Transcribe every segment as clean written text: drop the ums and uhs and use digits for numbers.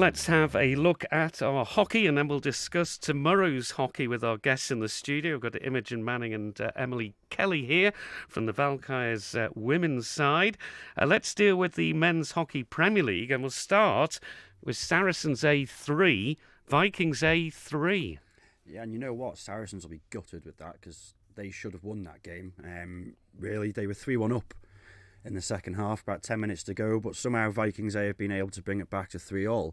let's have a look at our hockey, and then we'll discuss tomorrow's hockey with our guests in the studio. We've got Imogen Manning and Emily Kelly here from the Valkyrs women's side. Let's deal with the Men's Hockey Premier League, and we'll start with Saracens A3, Vikings A3. Yeah, and you know what? Saracens will be gutted with that because they should have won that game. Really, they were 3-1 up in the second half, about 10 minutes to go, but somehow Vikings A have been able to bring it back to 3-3.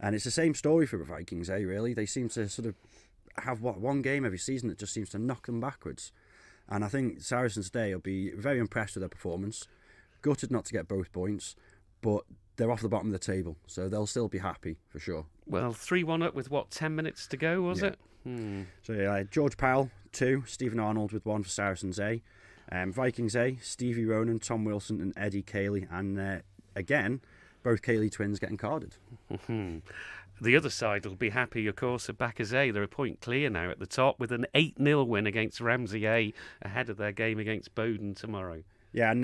And it's the same story for Vikings A, really. They seem to sort of have one game every season that just seems to knock them backwards. And I think Saracens today will be very impressed with their performance. Gutted not to get both points, but they're off the bottom of the table, so they'll still be happy for sure. Well, 3-1 up with 10 minutes to go, was it? So yeah, George Powell, 2, Stephen Arnold with 1 for Saracens A. Vikings A, Stevie Ronan, Tom Wilson and Eddie Cayley. And again, both Cayley twins getting carded. The other side will be happy, of course, at Valkyrs A. They're a point clear now at the top with an 8-0 win against Ramsey A ahead of their game against Bowden tomorrow. Yeah,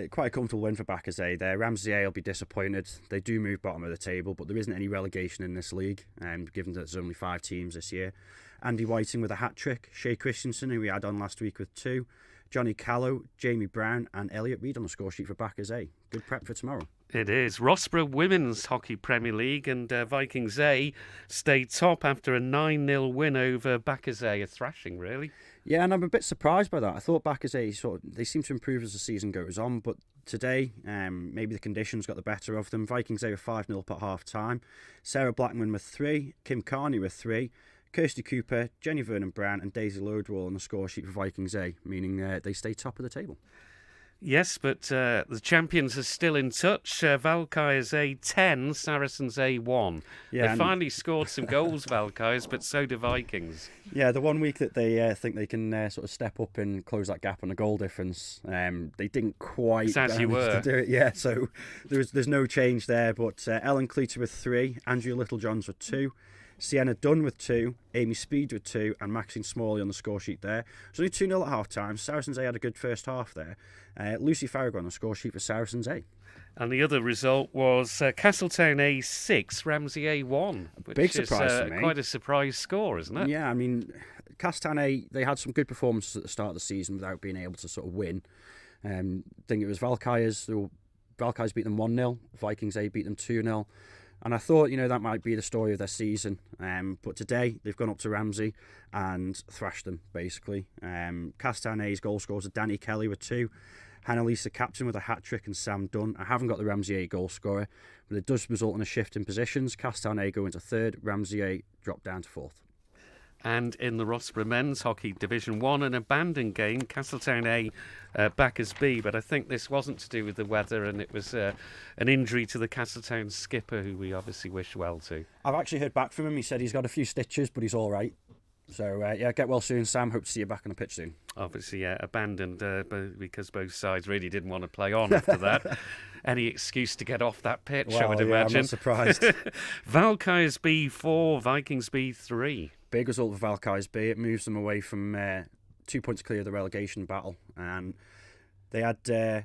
quite a comfortable win for Valkyrs A there. Ramsey A will be disappointed. They do move bottom of the table, but there isn't any relegation in this league, given that there's only 5 teams this year. Andy Whiting with a hat-trick, Shea Christensen, who we had on last week with 2, Johnny Callow, Jamie Brown and Elliot Reid on the score sheet for Valkyrs A. Good prep for tomorrow. It is. Rossborough Women's Hockey Premier League, and Vikings A stayed top after a 9-0 win over Valkyrs A. A thrashing, really. Yeah, and I'm a bit surprised by that. I thought Valkyrs A they seem to improve as the season goes on, but today maybe the conditions got the better of them. Vikings A were 5-0 up at half time. Sarah Blackman with 3, Kim Carney with 3, Kirsty Cooper, Jenny Vernon Brown and Daisy Lodwell on the score sheet for Vikings A, meaning they stay top of the table. Yes, but the champions are still in touch. Valkyrs A 10, Saracens A 1. Yeah, they finally scored some goals, Valkyrs, but so do Vikings. Yeah, the one week that they think they can sort of step up and close that gap on the goal difference, they didn't quite manage to do it. Yeah, so there's no change there. But Ellen Cleater with 3, Andrea Littlejohns with 2, Sienna Dunn with 2, Amy Speed with 2, and Maxine Smalley on the score sheet there. It's only 2-0 at half time. Saracens A had a good first half there. Lucy Farrago on the score sheet for Saracens A. And the other result was Castletown A 6, Ramsey A 1. Which Big surprise is to me. Quite a surprise score, isn't it? Yeah, I mean, Castletown A, they had some good performances at the start of the season without being able to sort of win. I think it was Valkyrs. Valkyrs beat them 1-0. Vikings A beat them 2-0. And I thought, that might be the story of their season. But today, they've gone up to Ramsey and thrashed them, basically. Castletown A's goal scorers are Danny Kelly with 2, Hannah-Lisa Captain with a hat-trick and Sam Dunn. I haven't got the Ramsey A goal scorer, but it does result in a shift in positions. Castletown A go into 3rd, Ramsey A drop down to 4th. And in the Rossborough Men's Hockey Division 1, an abandoned game, Castletown A, Valkyrs B. But I think this wasn't to do with the weather, and it was an injury to the Castletown skipper, who we obviously wish well to. I've actually heard back from him. He said he's got a few stitches, but he's all right. So, get well soon, Sam. Hope to see you back on the pitch soon. Obviously, abandoned because both sides really didn't want to play on after that. Any excuse to get off that pitch, I would imagine. I'm not surprised. Valkyrs B 4, Vikings B 3. Big result for Valkyrs B. It moves them away from 2 points clear of the relegation battle. And they had a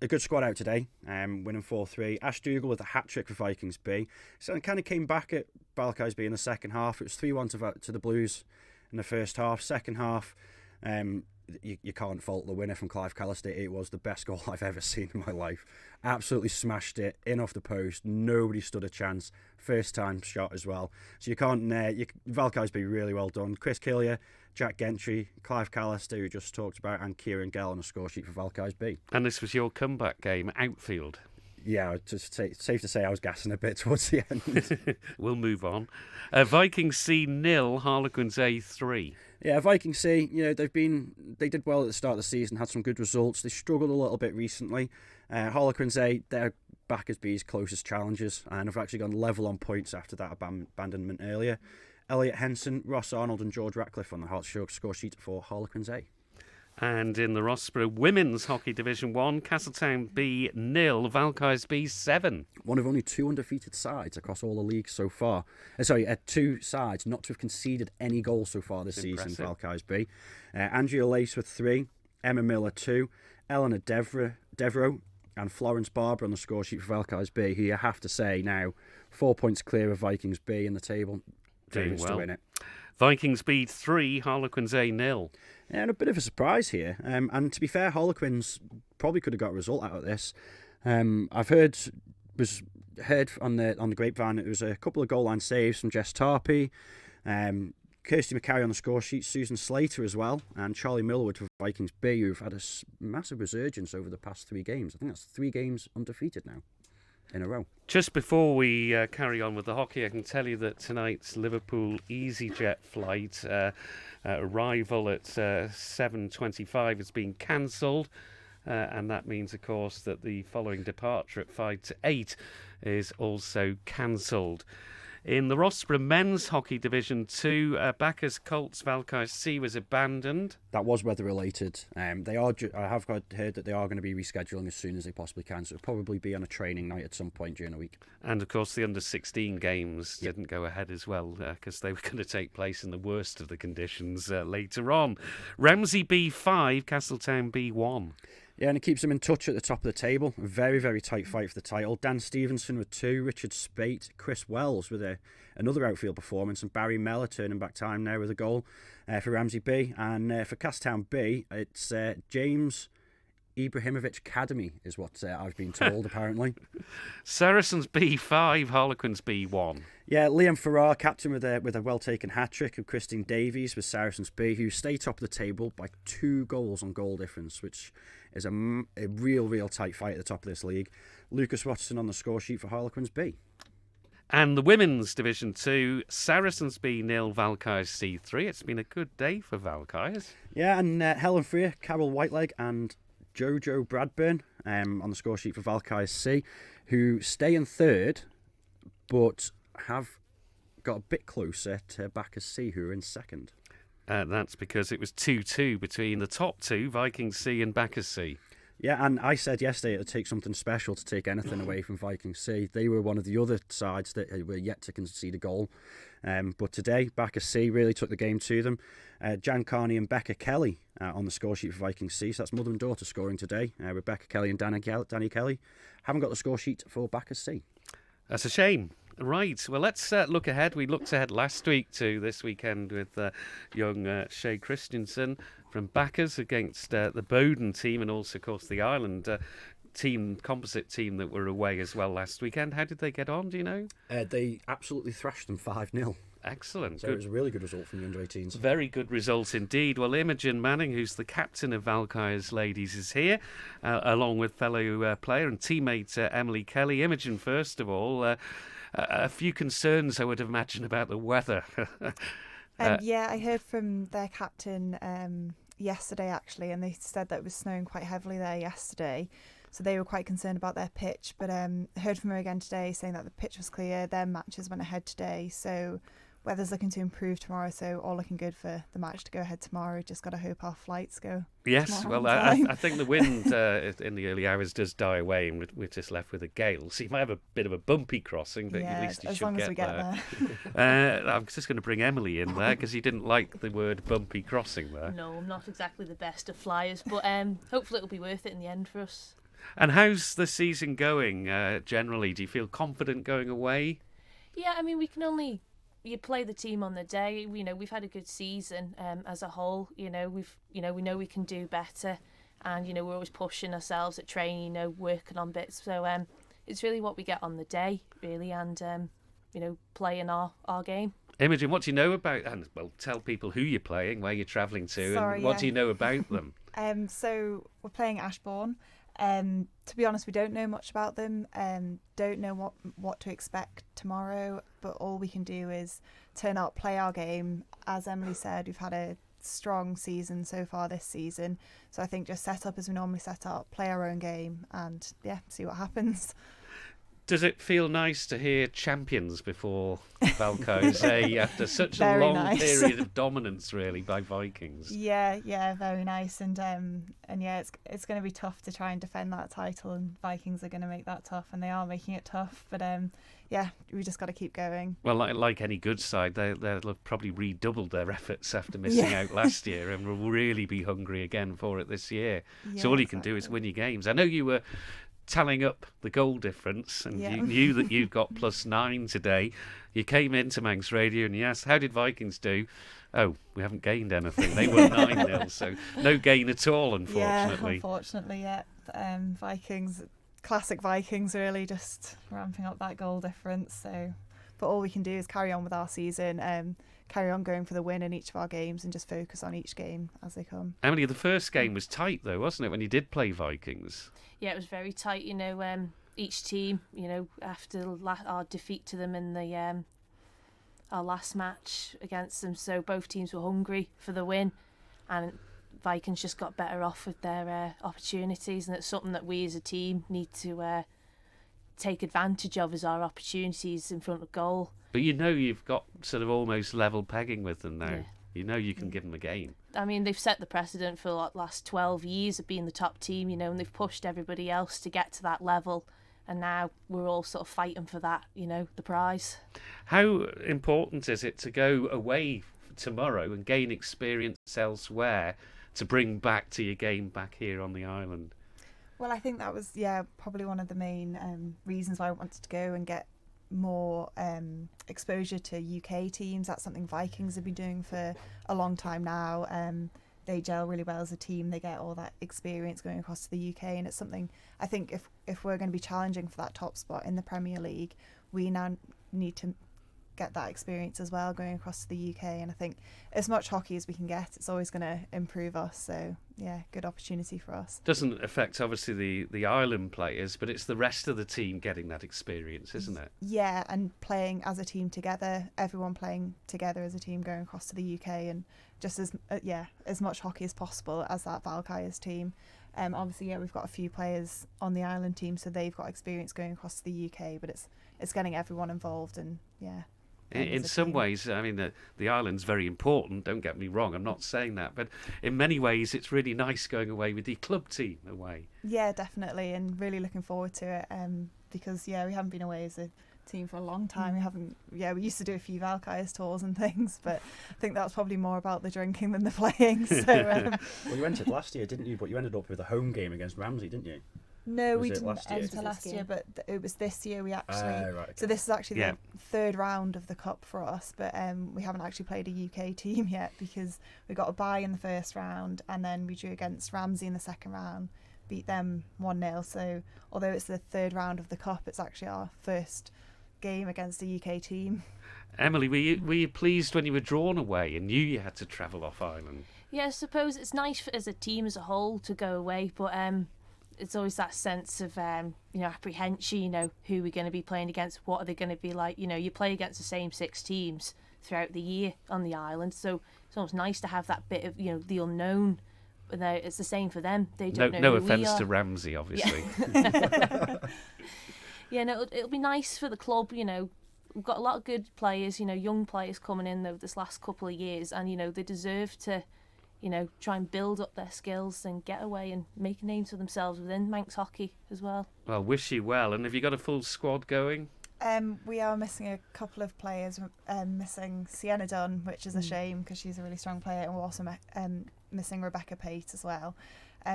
good squad out today, winning 4-3. Ash Dougal with a hat-trick for Vikings B. So it kind of came back at Valkyrs B in the second half. It was 3-1 to the Blues in the first half. Second half, you can't fault the winner from Clive Callister. It was the best goal I've ever seen in my life. Absolutely smashed it in off the post. Nobody stood a chance. First time shot as well. So you can't. Valkyrs B really well done. Chris Killier, Jack Gentry, Clive Callister, who just talked about, and Kieran Gell on a score sheet for Valkyrs B. And this was your comeback game, outfield. Yeah, just safe to say I was gassing a bit towards the end. We'll move on. Vikings C 0, Harlequins A 3. Yeah, Vikings C, they did well at the start of the season, had some good results. They struggled a little bit recently. Harlequins A, they're back as B's closest challengers, and have actually gone level on points after that abandonment earlier. Elliot Henson, Ross Arnold and George Ratcliffe on the score sheet for Harlequins A. And in the Rossborough Women's Hockey Division 1, Castletown B 0, Valkyrs B 7. One of only 2 undefeated sides across all the leagues so far. 2 sides not to have conceded any goals so far this season, Valkyrs B. Andrea Lace with 3, Emma Miller 2, Eleanor Devereaux, and Florence Barber on the score sheet for Valkyrs B, who you have to say now 4 points clear of Vikings B in the table. Doing Favourites well. to win it. Vikings B 3, Harlequins A 0. Yeah, and a bit of a surprise here. And to be fair, Harlequins probably could have got a result out of this. I've heard on the grapevine it was a couple of goal line saves from Jess Tarpey, Kirsty McCarry on the score sheet, Susan Slater as well, and Charlie Millwood for Vikings B, who've had a massive resurgence over the past 3 games. I think that's 3 games undefeated now in a row. Just before we carry on with the hockey, I can tell you that tonight's Liverpool EasyJet flight arrival at 7:25 has been cancelled. And that means, of course, that the following departure at 5 to 8 is also cancelled. In the Rossborough Men's Hockey Division 2, Bacchus Colts Valkyrs C was abandoned. That was weather related. I have heard that they are going to be rescheduling as soon as they possibly can, so it'll probably be on a training night at some point during the week. And of course the under-16 games didn't go ahead as well, because they were going to take place in the worst of the conditions later on. Ramsey B5, Castletown B1. Yeah, and it keeps them in touch at the top of the table. A very, very tight fight for the title. Dan Stevenson with 2, Richard Spate, Chris Wells with another outfield performance, and Barry Mellor turning back time now with a goal for Ramsey B. And for Castletown B, it's James Ibrahimovic Academy is what I've been told, apparently. Saracens B5, Harlequins B1. Yeah, Liam Farrar, captain with a well-taken hat-trick of Christine Davies with Saracens B, who stay top of the table by 2 goals on goal difference, which is a real tight fight at the top of this league. Lucas Watson on the score sheet for Harlequins B. And the Women's Division 2, Saracens B 0, Valkyrs C 3. It's been a good day for Valkyrs. Yeah, and Helen Freer, Carol Whiteleg and Jojo Bradburn on the score sheet for Valkyrs C, who stay in 3rd, but have got a bit closer to Bacchus C, who are in 2nd. That's because it was 2-2 between the top 2, Vikings C and Bacchus C. Yeah, and I said yesterday it would take something special to take anything away from Vikings C. They were one of the other sides that were yet to concede a goal. But today, Bacchus C really took the game to them. Jan Carney and Becca Kelly on the score sheet for Vikings C. So that's mother and daughter scoring today. Rebecca Kelly and Danny Kelly haven't got the score sheet for Bacchus C. That's a shame. Right, well, let's look ahead. We looked ahead last week to this weekend with young Shay Christensen from Bacchus against the Bowden team, and also, of course, the Ireland composite team that were away as well last weekend. How did they get on, do you know? They absolutely thrashed them 5-0. Excellent. So good. It was a really good result from the under-18s. Very good result indeed. Well, Imogen Manning, who's the captain of Valkyrs Ladies, is here, along with fellow player and teammate Emily Kelly. Imogen, first of all, a few concerns, I would imagine, about the weather. Yeah, I heard from their captain yesterday, actually, and they said that it was snowing quite heavily there yesterday. So they were quite concerned about their pitch. But I heard from her again today saying that the pitch was clear. Their matches went ahead today. So weather's looking to improve tomorrow, so all looking good for the match to go ahead tomorrow. Just got to hope our flights go. Yes, well, I think the wind in the early hours does die away, and we're just left with a gale. So you might have a bit of a bumpy crossing, but at least you should get there. I'm just going to bring Emily in there because you didn't like the word bumpy crossing there. No, I'm not exactly the best of flyers, but hopefully it'll be worth it in the end for us. And how's the season going generally? Do you feel confident going away? Yeah, I mean, you play the team on the day. We've had a good season as a whole. We know we can do better, and we're always pushing ourselves at training. Working on bits. So it's really what we get on the day, really, and playing our game. Imogen, what do you know about? And well, tell people who you're playing, where you're travelling to, and what do you know about them? So we're playing Ashbourne. To be honest, we don't know much about them. Don't know what to expect tomorrow, but all we can do is turn up, play our game. As Emily said, we've had a strong season so far this season, so I think just set up as we normally set up, play our own game, and see what happens. Does it feel nice to hear champions before Valkyrs after such a long period of dominance, really, by Vikings? Yeah, very nice, and it's going to be tough to try and defend that title, and Vikings are going to make that tough, and they are making it tough. But we just got to keep going. Well, like any good side, they'll have probably redoubled their efforts after missing out last year, and will really be hungry again for it this year. So all you can do is win your games. I know you were tallying up the goal difference, and Yeah. you knew that you'd got +9 today. You came into Manx Radio and you asked, how did Vikings do? Oh, we haven't gained anything. They were 9-0, so no gain at all, unfortunately. Yeah, unfortunately, yeah. Vikings, classic Vikings, really just ramping up that goal difference. So, but all we can do is carry on with our season, carry on going for the win in each of our games, and just focus on each game as they come. Emily, the first game was tight, though, wasn't it, when you did play Vikings? Yeah, it was very tight. Each team, after our defeat to them in the our last match against them, so both teams were hungry for the win, and Vikings just got better off with their opportunities, and it's something that we as a team need to take advantage of, as our opportunities in front of goal. But you've got sort of almost level pegging with them now. Yeah. You can give them a game. I mean, they've set the precedent for the last 12 years of being the top team, and they've pushed everybody else to get to that level. And now we're all sort of fighting for that, the prize. How important is it to go away tomorrow and gain experience elsewhere to bring back to your game back here on the island? Well, I think that was, probably one of the main reasons why I wanted to go and get more exposure to UK teams. That's something Vikings have been doing for a long time now. They gel really well as a team. They get all that experience going across to the UK, and it's something I think if we're going to be challenging for that top spot in the Premier League, we now need to get that experience as well going across to the UK. And I think as much hockey as we can get, it's always going to improve us. So yeah, good opportunity for us. Doesn't affect obviously the island players, but it's the rest of the team getting that experience, isn't it? Yeah, and playing as a team together, everyone playing together as a team going across to the UK, and just as much hockey as possible as that Valkyrs team. Obviously, we've got a few players on the island team, so they've got experience going across to the UK, but it's getting everyone involved, and In some ways, I mean, the island's very important, don't get me wrong, I'm not saying that, but in many ways it's really nice going away with the club team away. Yeah, definitely, and really looking forward to it, because we haven't been away as a team for a long time. We used to do a few Valkyrs tours and things, but I think that was probably more about the drinking than the playing. So, well, you entered last year, didn't you? But you ended up with a home game against Ramsey, didn't you? No, Was we it didn't last year? enter last year, but it was this year we actually. Right, okay. So this is actually the third round of the cup for us, but we haven't actually played a UK team yet because we got a bye in the first round, and then we drew against Ramsey in the second round, beat them 1-0. So although it's the third round of the cup, it's actually our first game against a UK team. Emily, were you pleased when you were drawn away and knew you had to travel off island? Yeah, I suppose it's nice as a team as a whole to go away, but it's always that sense of apprehension, who we're going to be playing against, what are they going to be like. You play against the same 6 teams throughout the year on the island, so it's almost nice to have that bit of the unknown. But it's the same for them. They don't know No who we offence are. to Ramsey, obviously. Yeah, no, it'll be nice for the club. We've got a lot of good players, young players coming in though this last couple of years, and they deserve to try and build up their skills and get away and make a name for themselves within Manx hockey as well. Well, wish you well. And have you got a full squad going? We are missing a couple of players. Missing Sienna Dunn, which is a shame because she's a really strong player, and we're also missing Rebecca Pate as well,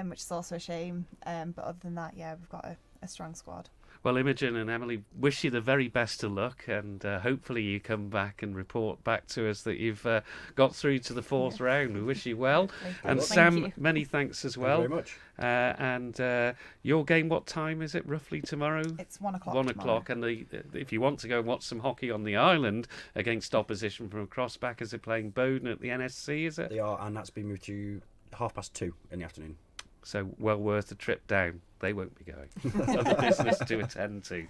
which is also a shame. But other than that, we've got a strong squad. Well, Imogen and Emily, wish you the very best of luck, and hopefully you come back and report back to us that you've got through to the 4th round. We wish you well. And Thank Sam, you. many thanks as well. Thank you very much. And your game, what time is it roughly tomorrow? It's 1 o'clock. 1 o'clock, and if you want to go and watch some hockey on the island against opposition from across back, as they're playing Bowden at the NSC, is it? They are, and that's been moved to 2:30 in the afternoon. So well worth a trip down. They won't be going. Other business to attend to.